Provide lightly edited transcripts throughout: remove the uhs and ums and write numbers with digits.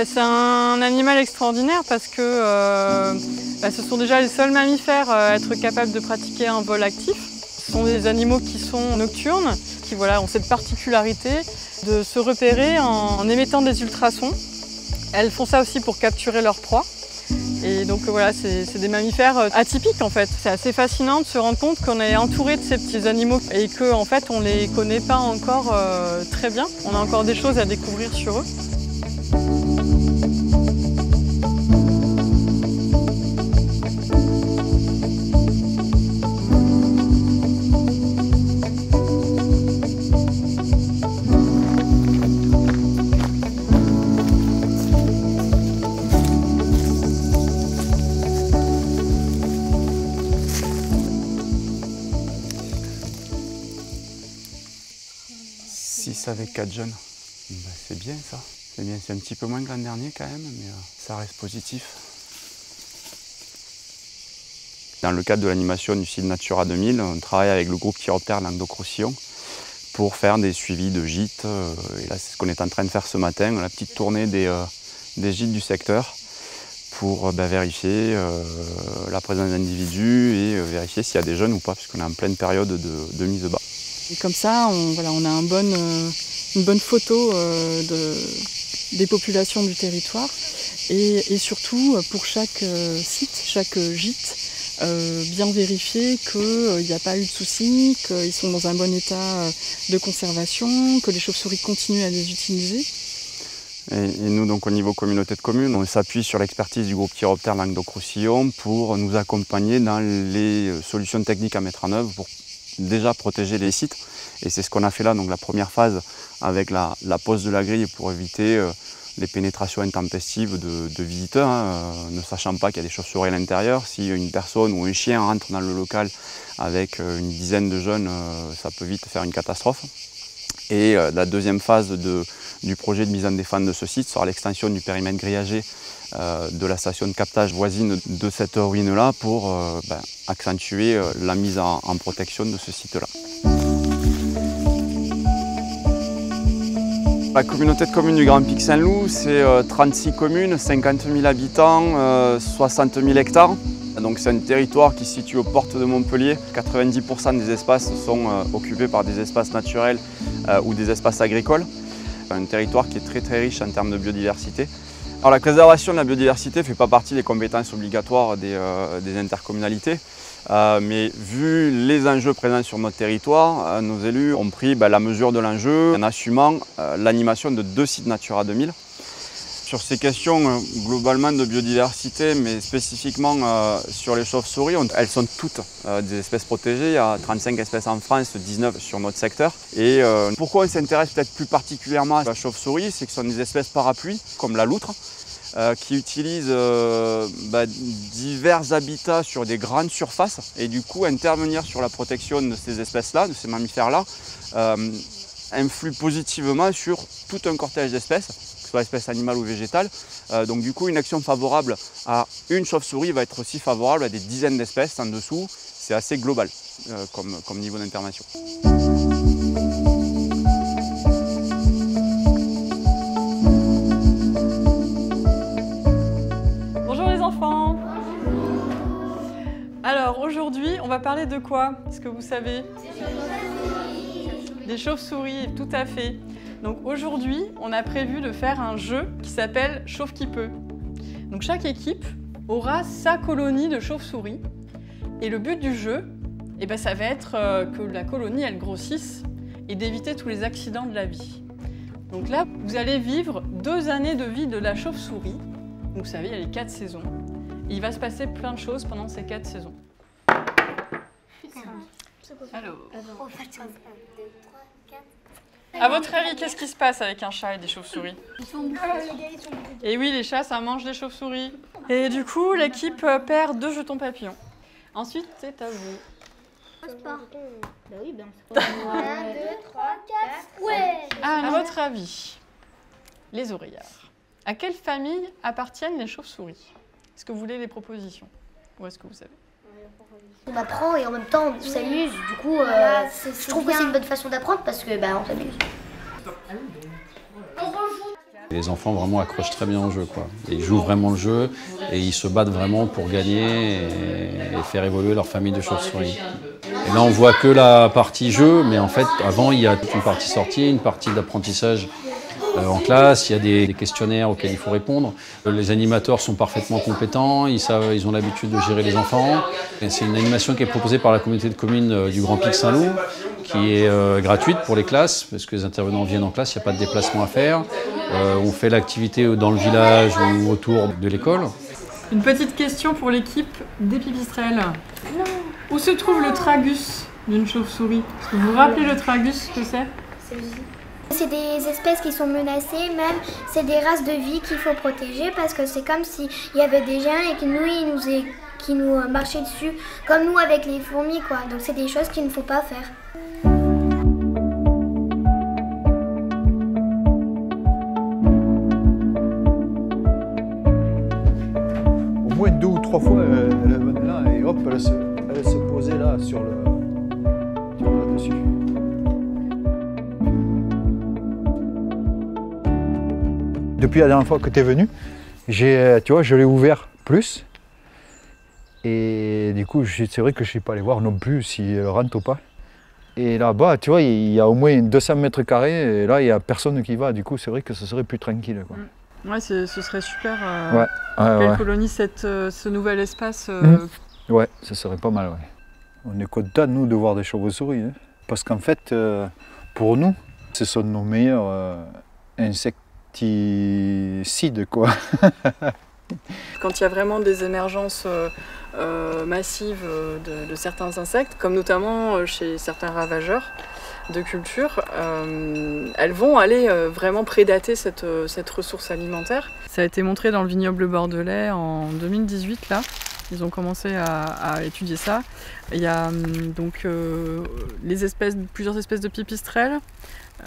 C'est un animal extraordinaire parce que ce sont déjà les seuls mammifères à être capables de pratiquer un vol actif. Ce sont des animaux qui sont nocturnes, qui ont cette particularité de se repérer en émettant des ultrasons. Elles font ça aussi pour capturer leur proie. Et donc c'est des mammifères atypiques en fait. C'est assez fascinant de se rendre compte qu'on est entouré de ces petits animaux et qu'en fait on ne les connaît pas encore très bien. On a encore des choses à découvrir sur eux. Avec 4 jeunes, c'est bien ça. C'est bien, c'est un petit peu moins que l'an dernier quand même, mais ça reste positif. Dans le cadre de l'animation du site Natura 2000, on travaille avec le groupe Chiroptère Languedoc-Roussillon pour faire des suivis de gîtes. Et là, c'est ce qu'on est en train de faire ce matin, la petite tournée des gîtes du secteur pour vérifier la présence d'individus et vérifier s'il y a des jeunes ou pas, puisqu'on est en pleine période de mise bas. Et comme ça, on a une bonne photo des populations du territoire et surtout pour chaque site, chaque gîte, bien vérifier qu'il n'y a pas eu de soucis, qu'ils sont dans un bon état de conservation, que les chauves-souris continuent à les utiliser. Et nous, donc, au niveau communauté de communes, on s'appuie sur l'expertise du groupe Chiroptère Languedoc-Roussillon pour nous accompagner dans les solutions techniques à mettre en œuvre pour déjà protéger les sites. Et c'est ce qu'on a fait là, donc la première phase avec la pose de la grille pour éviter les pénétrations intempestives de visiteurs, ne sachant pas qu'il y a des chauves-souris à l'intérieur. Si une personne ou un chien rentre dans le local avec une dizaine de jeunes, ça peut vite faire une catastrophe. Et la deuxième phase du projet de mise en défense de ce site sera l'extension du périmètre grillagé de la station de captage voisine de cette ruine-là pour accentuer la mise en protection de ce site-là. La communauté de communes du Grand Pic Saint-Loup, c'est 36 communes, 50 000 habitants, 60 000 hectares. Donc c'est un territoire qui se situe aux portes de Montpellier. 90% des espaces sont occupés par des espaces naturels ou des espaces agricoles. Un territoire qui est très très riche en termes de biodiversité. Alors la préservation de la biodiversité ne fait pas partie des compétences obligatoires des intercommunalités. Mais vu les enjeux présents sur notre territoire, nos élus ont pris la mesure de l'enjeu en assumant l'animation de 2 sites Natura 2000. Sur ces questions globalement de biodiversité, mais spécifiquement sur les chauves-souris, elles sont toutes des espèces protégées. Il y a 35 espèces en France, 19 sur notre secteur. Et pourquoi on s'intéresse peut-être plus particulièrement à la chauve-souris, c'est que ce sont des espèces parapluies, comme la loutre, qui utilisent divers habitats sur des grandes surfaces. Et du coup, intervenir sur la protection de ces espèces-là, de ces mammifères-là, influe positivement sur tout un cortège d'espèces, que ce soit espèces animales ou végétales. Donc du coup, une action favorable à une chauve-souris va être aussi favorable à des dizaines d'espèces en dessous. C'est assez global comme niveau d'intervention. Bonjour les enfants. Alors aujourd'hui, on va parler de quoi? Est-ce que vous savez? Des chauves-souris, tout à fait. Donc aujourd'hui, on a prévu de faire un jeu qui s'appelle Chauve qui peut. Donc chaque équipe aura sa colonie de chauves-souris. Et le but du jeu, ça va être que la colonie elle grossisse et d'éviter tous les accidents de la vie. Donc là, vous allez vivre 2 années de vie de la chauve-souris. Donc vous savez, il y a les 4 saisons. Et il va se passer plein de choses pendant ces 4 saisons. Alors, à votre avis, qu'est-ce qui se passe avec un chat et des chauves-souris? Et oui, les chats, ça mange les chauves-souris. Et du coup, l'équipe perd 2 jetons papillons. Ensuite, c'est à vous. 1, 2, 3, 4. Ouais. À votre avis, les oreillards, à quelle famille appartiennent les chauves-souris? Est-ce que vous voulez des propositions? Ou est-ce que vous savez? On apprend et en même temps on s'amuse, du coup je trouve que c'est une bonne façon d'apprendre parce que on s'amuse. Les enfants vraiment accrochent très bien au jeu, quoi. Ils jouent vraiment le jeu et ils se battent vraiment pour gagner et faire évoluer leur famille de chauves-souris. Et là on voit que la partie jeu, mais en fait avant il y a toute une partie sortie, une partie d'apprentissage en classe, il y a des questionnaires auxquels il faut répondre. Les animateurs sont parfaitement compétents, ils ont l'habitude de gérer les enfants. C'est une animation qui est proposée par la communauté de communes du Grand Pic Saint-Loup, qui est gratuite pour les classes, parce que les intervenants viennent en classe, il n'y a pas de déplacement à faire. On fait l'activité dans le village ou autour de l'école. Une petite question pour l'équipe des pipistrelles. Où se trouve le tragus d'une chauve-souris? Est-ce que vous vous rappelez le tragus, ce que c'est? C'est des espèces qui sont menacées, même c'est des races de vie qu'il faut protéger parce que c'est comme s'il y avait des gens et qui nous marchaient dessus, comme nous avec les fourmis, quoi. Donc c'est des choses qu'il ne faut pas faire. Au moins 2 ou 3 fois, elle venait là et hop, elle se posait là sur là-dessus. Depuis la dernière fois que tu es venu, tu vois, je l'ai ouvert plus. Et du coup, c'est vrai que je ne suis pas allé voir non plus si elle rentre ou pas. Et là-bas, tu vois, il y a au moins 200 mètres carrés et là, il n'y a personne qui va. Du coup, c'est vrai que ce serait plus tranquille, quoi. Ouais, ce serait super Ouais. colonie ce nouvel espace. Ouais, ce serait pas mal, ouais. On est contents, nous, de voir des chauves-souris. Hein. Parce qu'en fait, pour nous, ce sont nos meilleurs insecticides, quoi. Quand il y a vraiment des émergences massives de certains insectes, comme notamment chez certains ravageurs de culture, elles vont aller vraiment prédater cette ressource alimentaire. Ça a été montré dans le vignoble bordelais en 2018, là. Ils ont commencé à étudier ça. Il y a donc plusieurs espèces de pipistrelles,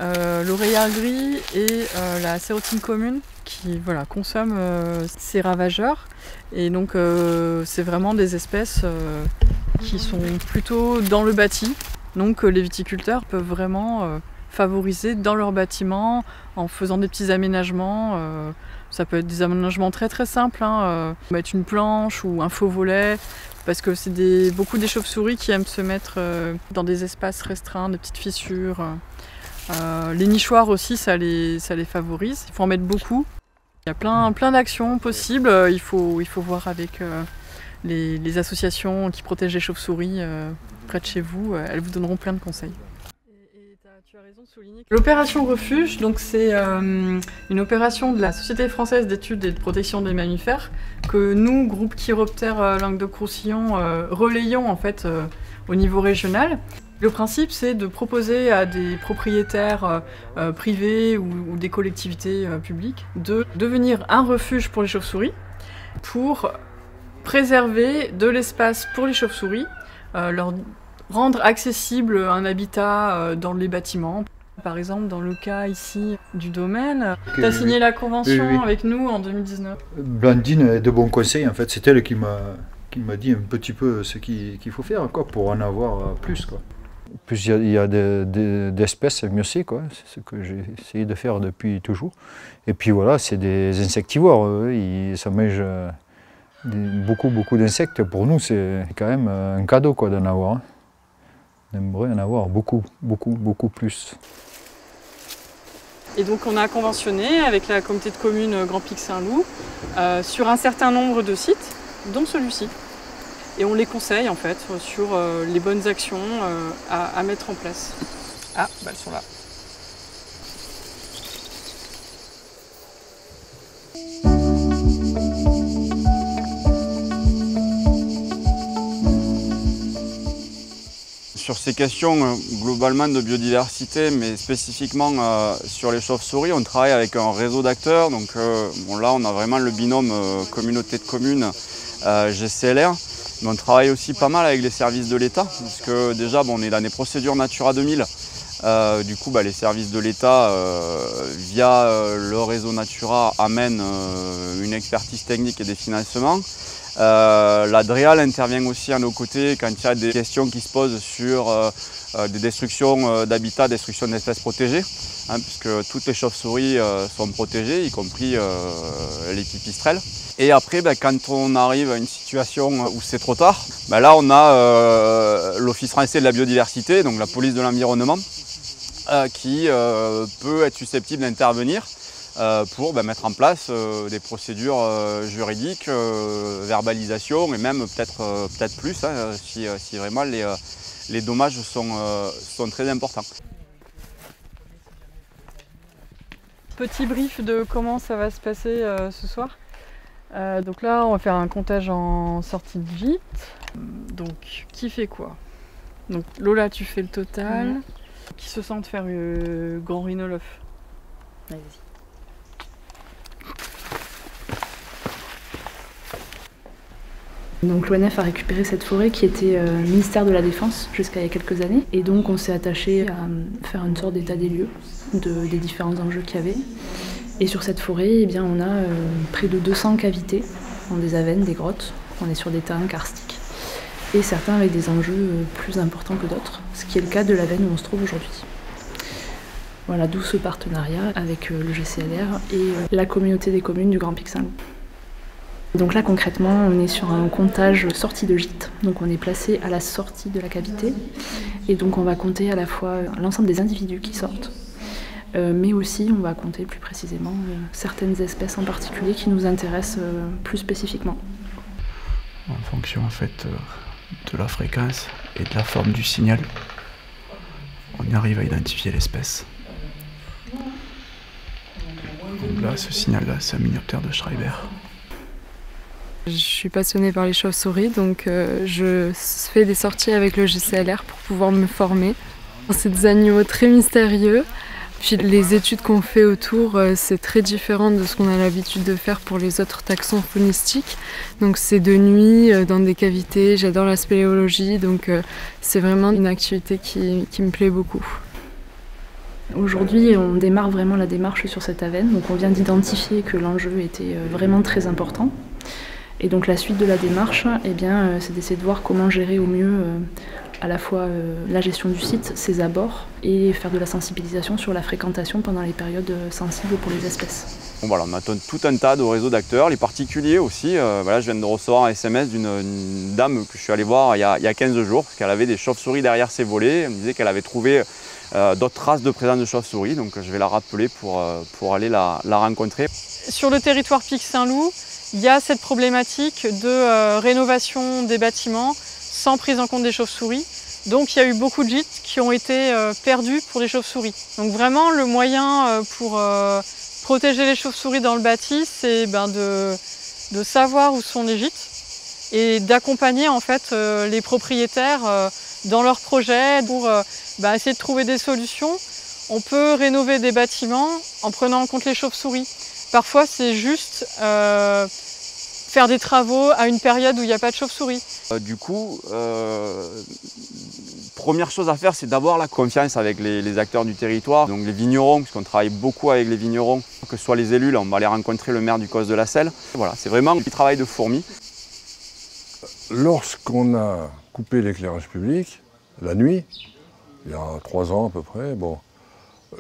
l'oreillard gris et la sérotine commune qui consomment ces ravageurs. Et donc c'est vraiment des espèces qui sont plutôt dans le bâti. Donc les viticulteurs peuvent vraiment favoriser dans leur bâtiment en faisant des petits aménagements. Ça peut être des aménagements très très simples, mettre une planche ou un faux volet, parce que c'est beaucoup des chauves-souris qui aiment se mettre dans des espaces restreints, des petites fissures. Les nichoirs aussi, ça les favorise. Il faut en mettre beaucoup. Il y a plein d'actions possibles. Il faut voir avec les associations qui protègent les chauves-souris près de chez vous. Elles vous donneront plein de conseils. Tu as raison de souligner. L'opération Refuge, donc c'est une opération de la Société française d'études et de protection des mammifères que nous, groupe Chiroptère Languedoc-Roussillon, relayons en fait au niveau régional. Le principe, c'est de proposer à des propriétaires privés ou des collectivités publiques de devenir un refuge pour les chauves-souris, pour préserver de l'espace pour les chauves-souris, leur rendre accessible un habitat dans les bâtiments. Par exemple, dans le cas ici du domaine, tu as signé la convention avec nous en 2019. Blandine est de bons conseils, en fait, c'est elle qui m'a dit un petit peu ce qu'il faut faire, quoi, pour en avoir plus, quoi. Plus il y a d'espèces, mieux c'est, quoi. C'est ce que j'ai essayé de faire depuis toujours. Et puis voilà, c'est des insectivores, ça mange beaucoup d'insectes. Pour nous, c'est quand même un cadeau, quoi, d'en avoir. Hein. On aimerait en avoir beaucoup plus. Et donc on a conventionné avec la communauté de communes Grand Pic Saint-Loup sur un certain nombre de sites, dont celui-ci. Et on les conseille en fait sur les bonnes actions à mettre en place. Ah, elles sont là. Sur ces questions globalement de biodiversité, mais spécifiquement sur les chauves-souris, on travaille avec un réseau d'acteurs. Donc là, on a vraiment le binôme communauté de communes GCLR. Mais on travaille aussi pas mal avec les services de l'État, parce que déjà, on est dans les procédures Natura 2000. Du coup, les services de l'État, via le réseau Natura, amènent une expertise technique et des financements. La DREAL intervient aussi à nos côtés quand il y a des questions qui se posent sur des destructions d'habitats, destruction d'espèces protégées, puisque toutes les chauves-souris sont protégées, y compris les pipistrelles. Et après, quand on arrive à une situation où c'est trop tard, là on a l'Office français de la biodiversité, donc la police de l'environnement, qui peut être susceptible d'intervenir pour mettre en place des procédures juridiques, verbalisation et même peut-être plus si vraiment les dommages sont très importants. Petit brief de comment ça va se passer ce soir. Donc là, on va faire un comptage en sortie de gîte. Donc, qui fait quoi? Donc Lola, tu fais le total. Qui se sent de faire grand rhinolophe? Allez, vas-y. Donc l'ONF a récupéré cette forêt qui était ministère de la Défense jusqu'à il y a quelques années. Et donc on s'est attaché à faire une sorte d'état des lieux des différents enjeux qu'il y avait. Et sur cette forêt, on a près de 200 cavités, dans des avennes, des grottes. On est sur des terrains karstiques. Et certains avec des enjeux plus importants que d'autres, ce qui est le cas de l'avenne où on se trouve aujourd'hui. Voilà, d'où ce partenariat avec le GCLR et la communauté des communes du Grand Pic Saint-Loup. Donc là concrètement on est sur un comptage sortie de gîte, donc on est placé à la sortie de la cavité et donc on va compter à la fois l'ensemble des individus qui sortent, mais aussi on va compter plus précisément certaines espèces en particulier qui nous intéressent plus spécifiquement. En fonction en fait de la fréquence et de la forme du signal, on arrive à identifier l'espèce. Donc là ce signal là c'est un Minioptère de Schreiber. Je suis passionnée par les chauves-souris, donc je fais des sorties avec le GCLR pour pouvoir me former. C'est des animaux très mystérieux. Puis les études qu'on fait autour, c'est très différent de ce qu'on a l'habitude de faire pour les autres taxons faunistiques. Donc c'est de nuit, dans des cavités, j'adore la spéléologie, donc c'est vraiment une activité qui me plaît beaucoup. Aujourd'hui, on démarre vraiment la démarche sur cette avenne, donc on vient d'identifier que l'enjeu était vraiment très important. Et donc la suite de la démarche, c'est d'essayer de voir comment gérer au mieux à la fois la gestion du site, ses abords, et faire de la sensibilisation sur la fréquentation pendant les périodes sensibles pour les espèces. Bon, voilà, on a tout un tas de réseaux d'acteurs, les particuliers aussi. Je viens de recevoir un SMS d'une dame que je suis allé voir il y a 15 jours, parce qu'elle avait des chauves-souris derrière ses volets. Elle me disait qu'elle avait trouvé d'autres traces de présence de chauves-souris, donc je vais la rappeler pour aller la rencontrer. Sur le territoire Pic Saint-Loup, il y a cette problématique de rénovation des bâtiments sans prise en compte des chauves-souris. Donc il y a eu beaucoup de gîtes qui ont été perdus pour des chauves-souris. Donc vraiment le moyen pour protéger les chauves-souris dans le bâti, c'est de savoir où sont les gîtes et d'accompagner en fait les propriétaires dans leurs projets pour essayer de trouver des solutions. On peut rénover des bâtiments en prenant en compte les chauves-souris. Parfois, c'est juste faire des travaux à une période où il n'y a pas de chauve-souris. Du coup, première chose à faire, c'est d'avoir la confiance avec les acteurs du territoire, donc les vignerons, puisqu'on travaille beaucoup avec les vignerons, que ce soit les élus, là, on va aller rencontrer le maire du Causse de la Selle. Voilà, c'est vraiment un petit travail de fourmi. Lorsqu'on a coupé l'éclairage public, la nuit, il y a 3 ans à peu près,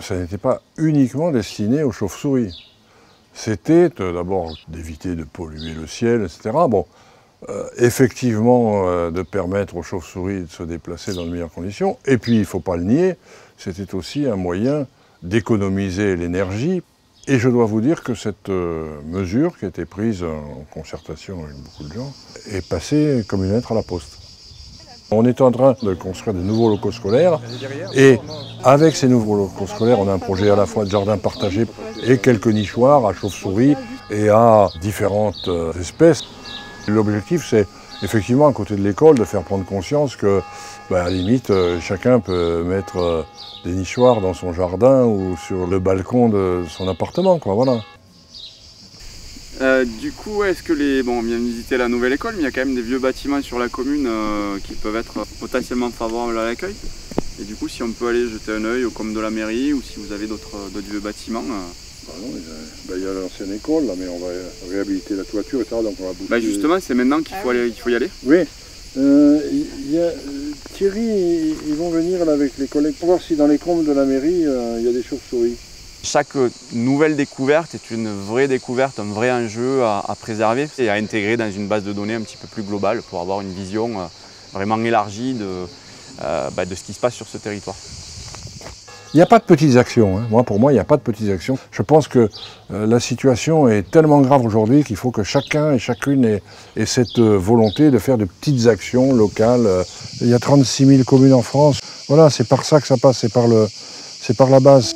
ça n'était pas uniquement destiné aux chauves-souris. C'était d'abord d'éviter de polluer le ciel, etc. Effectivement, de permettre aux chauves-souris de se déplacer dans de meilleures conditions. Et puis, il ne faut pas le nier, c'était aussi un moyen d'économiser l'énergie. Et je dois vous dire que cette mesure, qui a été prise en concertation avec beaucoup de gens, est passée comme une lettre à la poste. On est en train de construire de nouveaux locaux scolaires et avec ces nouveaux locaux scolaires, on a un projet à la fois de jardin partagé et quelques nichoirs à chauves-souris et à différentes espèces. L'objectif, c'est effectivement, à côté de l'école, de faire prendre conscience que, à la limite, chacun peut mettre des nichoirs dans son jardin ou sur le balcon de son appartement, quoi, voilà. Du coup, est-ce que on vient de visiter la nouvelle école, mais il y a quand même des vieux bâtiments sur la commune qui peuvent être potentiellement favorables à l'accueil. Et du coup, si on peut aller jeter un œil au comble de la mairie ou si vous avez d'autres vieux bâtiments, Il y a l'ancienne école, là, mais on va réhabiliter la toiture, etc. Donc on va boucher. Justement, c'est maintenant qu'il faut y aller. Oui. Thierry, ils vont venir là, avec les collègues pour voir si dans les combles de la mairie, il y a des chauves-souris. Chaque nouvelle découverte est une vraie découverte, un vrai enjeu à préserver et à intégrer dans une base de données un petit peu plus globale pour avoir une vision vraiment élargie de ce qui se passe sur ce territoire. Il n'y a pas de petites actions. Hein. Pour moi, il n'y a pas de petites actions. Je pense que la situation est tellement grave aujourd'hui qu'il faut que chacun et chacune ait cette volonté de faire de petites actions locales. Il y a 36 000 communes en France. Voilà, c'est par ça que ça passe, c'est par la base.